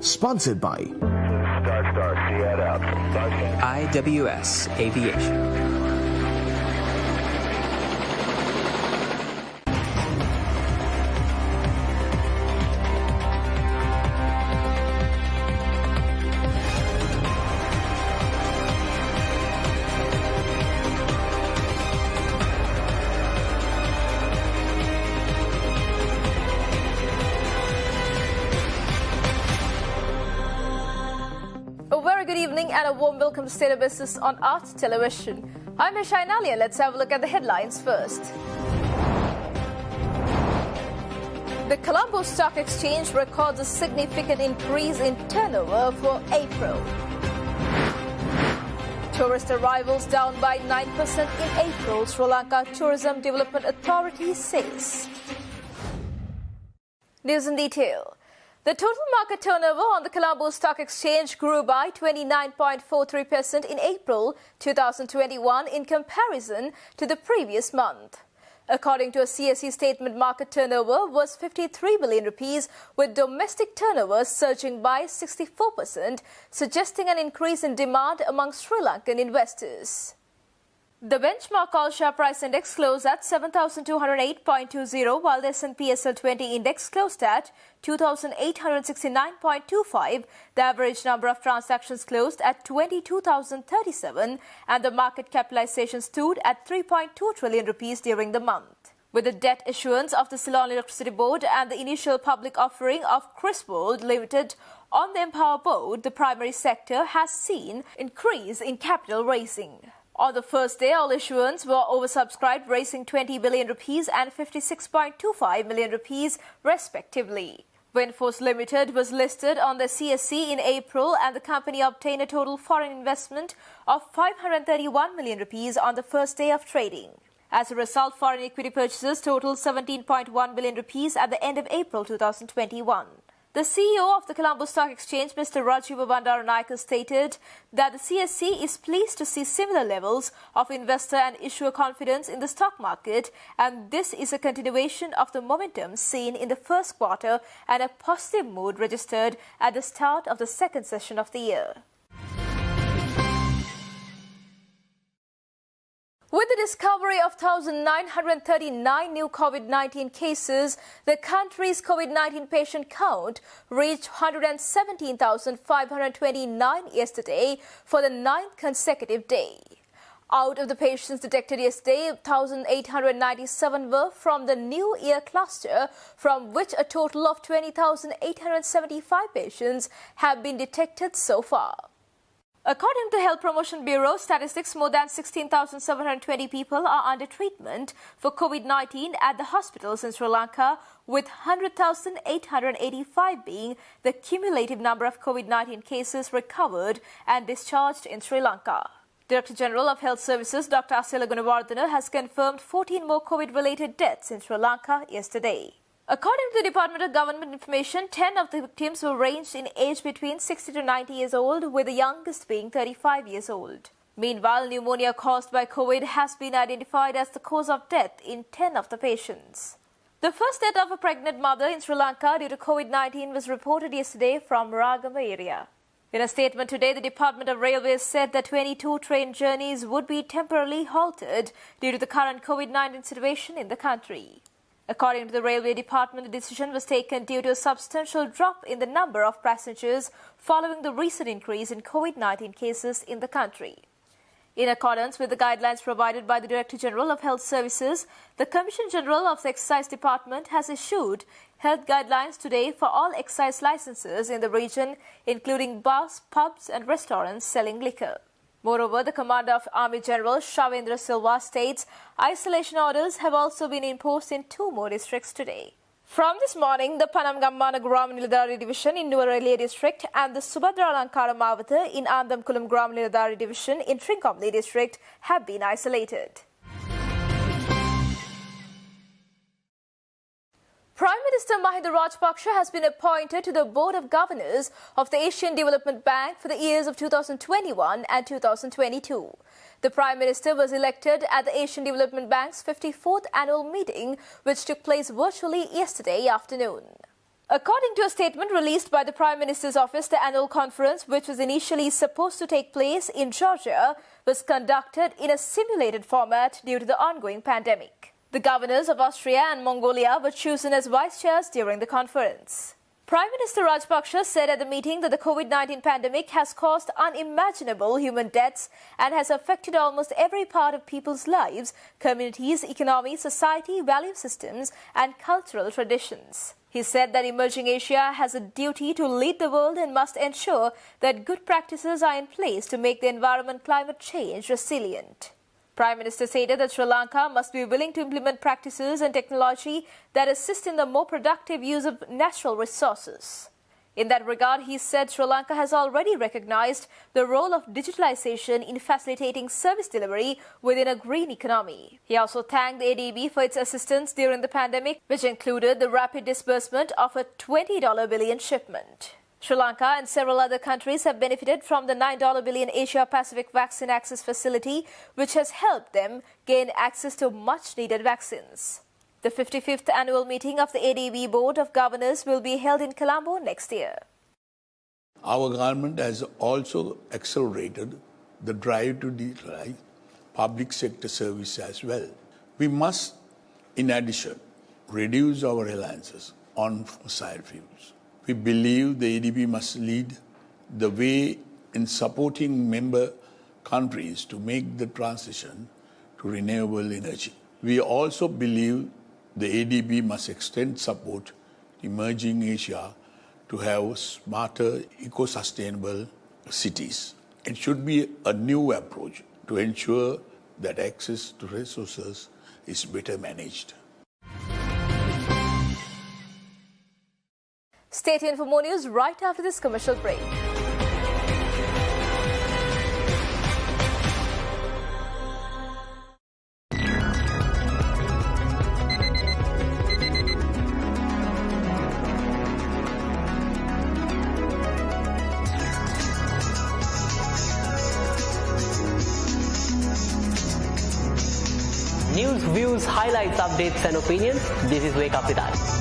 sponsored by IWS Aviation. And a warm welcome to State of Business on Art Television. I'm Shainalia. Let's have a look at the headlines first. The Colombo Stock Exchange records a significant increase in turnover for April. Tourist arrivals down by 9% in April, Sri Lanka Tourism Development Authority says. News in detail. The total market turnover on the Colombo Stock Exchange grew by 29.43% in April 2021 in comparison to the previous month. According to a CSE statement, market turnover was 53 billion rupees, with domestic turnover surging by 64%, suggesting an increase in demand among Sri Lankan investors. The benchmark all-share price index closed at 7,208.20, while the S&P SL20 index closed at 2,869.25. The average number of transactions closed at 22,037, and the market capitalization stood at 3.2 trillion rupees during the month. With the debt issuance of the Ceylon Electricity Board and the initial public offering of Criswold Limited on the Empower Board, the primary sector has seen increase in capital raising. On the first day, all issuance were oversubscribed, raising 20 billion rupees and 56.25 million rupees respectively. Windforce Limited was listed on the CSE in April, and the company obtained a total foreign investment of 531 million rupees on the first day of trading. As a result, foreign equity purchases totaled 17.1 billion rupees at the end of April 2021. The CEO of the Colombo Stock Exchange, Mr. Rajiva Bandaranaike, stated that the CSE is pleased to see similar levels of investor and issuer confidence in the stock market, and this is a continuation of the momentum seen in the first quarter and a positive mood registered at the start of the second session of the year. With the discovery of 1,939 new COVID-19 cases, the country's COVID-19 patient count reached 117,529 yesterday for the 9th consecutive day. Out of the patients detected yesterday, 1,897 were from the New Year cluster, from which a total of 20,875 patients have been detected so far. According to Health Promotion Bureau statistics, more than 16,720 people are under treatment for COVID-19 at the hospitals in Sri Lanka, with 100,885 being the cumulative number of COVID-19 cases recovered and discharged in Sri Lanka. Director General of Health Services Dr. Asela Gunawardena has confirmed 14 more COVID-related deaths in Sri Lanka yesterday. According to the Department of Government Information, 10 of the victims were ranged in age between 60 to 90 years old, with the youngest being 35 years old. Meanwhile, pneumonia caused by COVID has been identified as the cause of death in 10 of the patients. The first death of a pregnant mother in Sri Lanka due to COVID-19 was reported yesterday from Ragama area. In a statement today, the Department of Railways said that 22 train journeys would be temporarily halted due to the current COVID-19 situation in the country. According to the Railway Department, the decision was taken due to a substantial drop in the number of passengers following the recent increase in COVID-19 cases in the country. In accordance with the guidelines provided by the Director General of Health Services, the Commissioner General of the Excise Department has issued health guidelines today for all excise licenses in the region, including bars, pubs and restaurants selling liquor. Moreover, the Commander of Army General Shavendra Silva states isolation orders have also been imposed in 2 more districts today. From this morning, the Panamgammana Gram Niladhari Division in Nuwara District and the Subhadra Alankara Mawatha in Andamkulam Gram Niladhari Division in Trincomalee District have been isolated. Prime Minister Mahinda Rajapaksa has been appointed to the Board of Governors of the Asian Development Bank for the years of 2021 and 2022. The Prime Minister was elected at the Asian Development Bank's 54th annual meeting, which took place virtually yesterday afternoon. According to a statement released by the Prime Minister's office, the annual conference, which was initially supposed to take place in Georgia, was conducted in a simulated format due to the ongoing pandemic. The governors of Austria and Mongolia were chosen as vice chairs during the conference. Prime Minister Rajapaksa said at the meeting that the COVID-19 pandemic has caused unimaginable human deaths and has affected almost every part of people's lives, communities, economy, society, value systems, and cultural traditions. He said that emerging Asia has a duty to lead the world and must ensure that good practices are in place to make the environment climate change resilient. Prime Minister stated that Sri Lanka must be willing to implement practices and technology that assist in the more productive use of natural resources. In that regard, he said Sri Lanka has already recognized the role of digitalization in facilitating service delivery within a green economy. He also thanked the ADB for its assistance during the pandemic, which included the rapid disbursement of a $20 billion shipment. Sri Lanka and several other countries have benefited from the $9 billion Asia-Pacific Vaccine Access Facility, which has helped them gain access to much-needed vaccines. The 55th annual meeting of the ADB Board of Governors will be held in Colombo next year. Our government has also accelerated the drive to digitalize public sector service as well. We must, in addition, reduce our reliances on fossil fuels. We believe the ADB must lead the way in supporting member countries to make the transition to renewable energy. We also believe the ADB must extend support to emerging Asia to have smarter, eco-sustainable cities. It should be a new approach to ensure that access to resources is better managed. Stay tuned for more news right after this commercial break. News, views, highlights, updates and opinions. This is Wake Up With Us.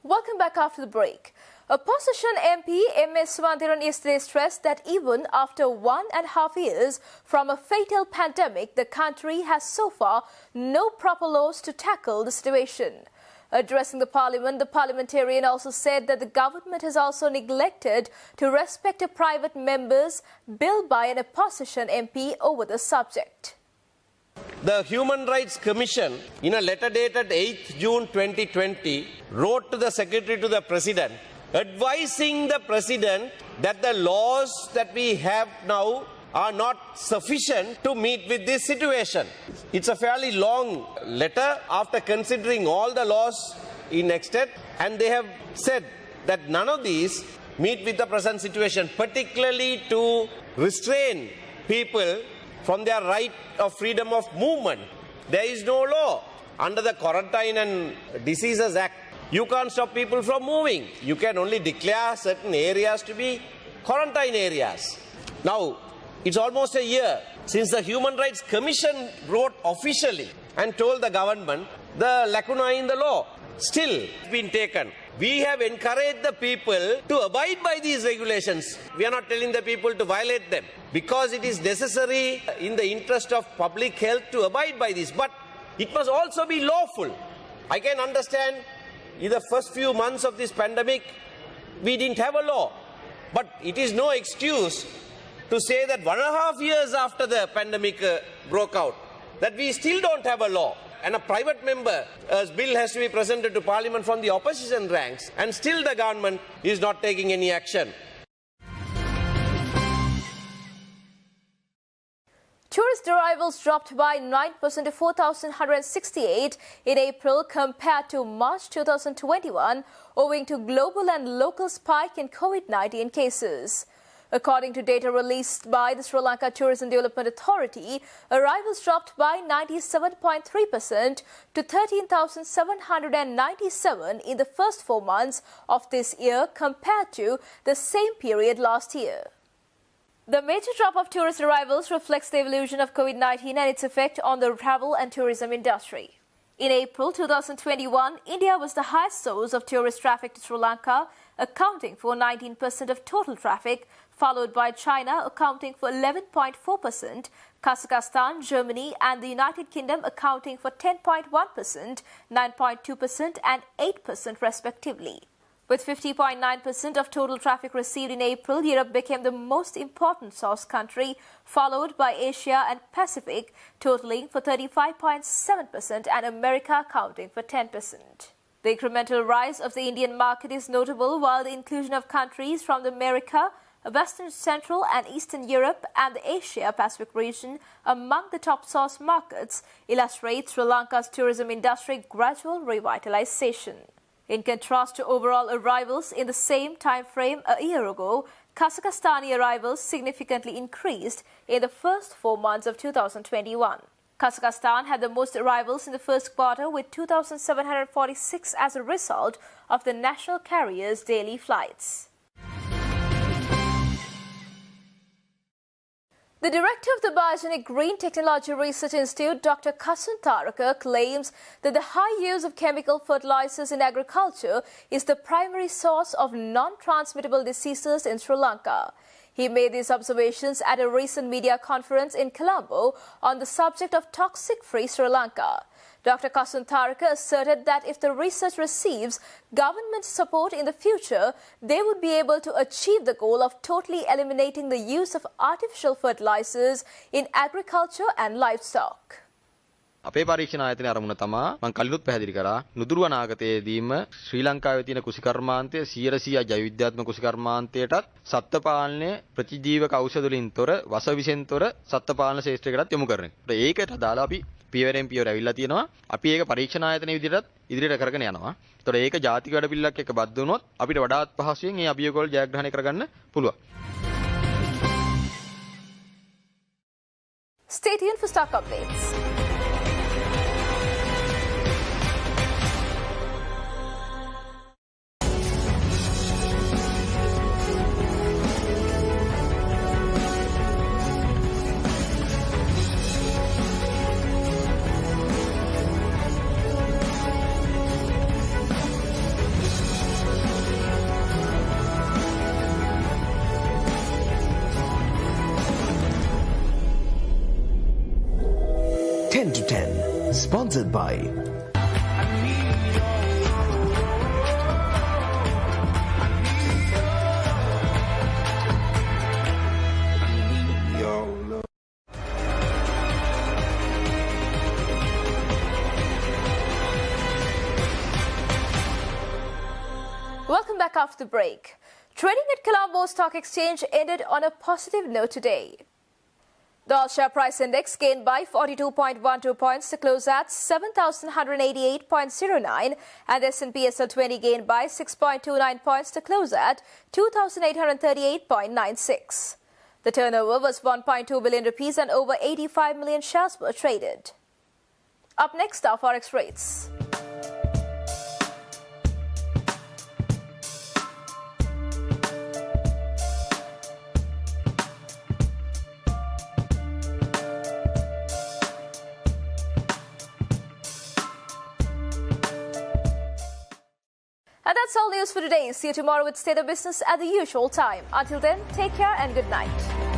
Welcome back after the break. Opposition MP M.S. Sumandiran yesterday stressed that even after 1.5 years from a fatal pandemic, the country has so far no proper laws to tackle the situation. Addressing the parliament, the parliamentarian also said that the government has also neglected to respect a private member's bill by an opposition MP over the subject. The Human Rights Commission, in a letter dated 8th June 2020, wrote to the Secretary to the President, advising the President that the laws that we have now are not sufficient to meet with this situation. It's a fairly long letter after considering all the laws in extent, and they have said that none of these meet with the present situation, particularly to restrain people from their right of freedom of movement. There is no law. Under the Quarantine and Diseases Act, you can't stop people from moving. You can only declare certain areas to be quarantine areas. Now, it's almost a year since the Human Rights Commission wrote officially and told the government the lacuna in the law. Still, it's been taken. We have encouraged the people to abide by these regulations. We are not telling the people to violate them because it is necessary in the interest of public health to abide by this. But it must also be lawful. I can understand in the first few months of this pandemic, we didn't have a law. But it is no excuse to say that 1.5 years after the pandemic broke out, that we still don't have a law. And a private member's bill has to be presented to Parliament from the opposition ranks, and still the government is not taking any action. Tourist arrivals dropped by 9% to 4,168 in April compared to March 2021, owing to global and local spike in COVID-19 cases. According to data released by the Sri Lanka Tourism Development Authority, arrivals dropped by 97.3% to 13,797 in the first 4 months of this year compared to the same period last year. The major drop of tourist arrivals reflects the evolution of COVID-19 and its effect on the travel and tourism industry. In April 2021, India was the highest source of tourist traffic to Sri Lanka, accounting for 19% of total traffic, followed by China accounting for 11.4%, Kazakhstan, Germany and the United Kingdom accounting for 10.1%, 9.2% and 8% respectively. With 50.9% of total traffic received in April, Europe became the most important source country, followed by Asia and Pacific, totaling for 35.7% and America accounting for 10%. The incremental rise of the Indian market is notable, while the inclusion of countries from the America, Western, Central and Eastern Europe and the Asia-Pacific region among the top source markets illustrates Sri Lanka's tourism industry gradual revitalization. In contrast to overall arrivals in the same time frame a year ago, Kazakhstani arrivals significantly increased in the first 4 months of 2021. Kazakhstan had the most arrivals in the first quarter with 2,746 as a result of the national carrier's daily flights. The director of the Biogenic Green Technology Research Institute, Dr. Kasun Taraka, claims that the high use of chemical fertilizers in agriculture is the primary source of non-transmittable diseases in Sri Lanka. He made these observations at a recent media conference in Colombo on the subject of toxic-free Sri Lanka. Dr. Kasun Taraka asserted that if the research receives government support in the future, they would be able to achieve the goal of totally eliminating the use of artificial fertilizers in agriculture and livestock. අපේ පරීක්ෂණ ආයතනයේ අරමුණ තමා මම කලිනුත් පැහැදිලි කරා නුදුරු අනාගතයේදීම ශ්‍රී ලංකාවේ තියෙන කුසිකර්මාන්තය 100% ජෛව විද්‍යාත්මක කුසිකර්මාන්තයටත් සත්ත්ව පාලනය ප්‍රතිජීවක ඖෂධ වලින් තොර වස විසෙන් තොර සත්ත්ව පාලන ශාස්ත්‍රයකටත් යොමු කරන. ඒකට අදාළ අපි පියවරෙන් පියවර ඇවිල්ලා තියෙනවා. අපි ඒක පරීක්ෂණ ආයතනයේ විදිහටත් ඉදිරියට කරගෙන යනවා. ඒතකොට ඒක ජාතික වැඩපිළිවෙලක් එක්ක බද්ධ වුණොත් අපිට වඩාත් පහසුවෙන් මේ අභියෝගවල ජයග්‍රහණය කරගන්න පුළුවන්. Stay tuned for stock updates. Sponsored by Welcome back after the break. Trading at Colombo Stock Exchange ended on a positive note today. The all-share price index gained by 42.12 points to close at 7,188.09 and the S&P SL 20 gained by 6.29 points to close at 2,838.96. The turnover was 1.2 billion rupees and over 85 million shares were traded. Up next are forex rates. And that's all news for today. See you tomorrow with State of Business at the usual time. Until then, take care and good night.